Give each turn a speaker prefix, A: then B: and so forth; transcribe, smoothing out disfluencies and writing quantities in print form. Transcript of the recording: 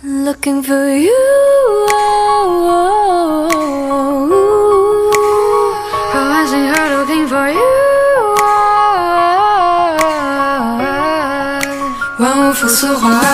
A: Looking for you. I see her looking for you. 万物复苏花。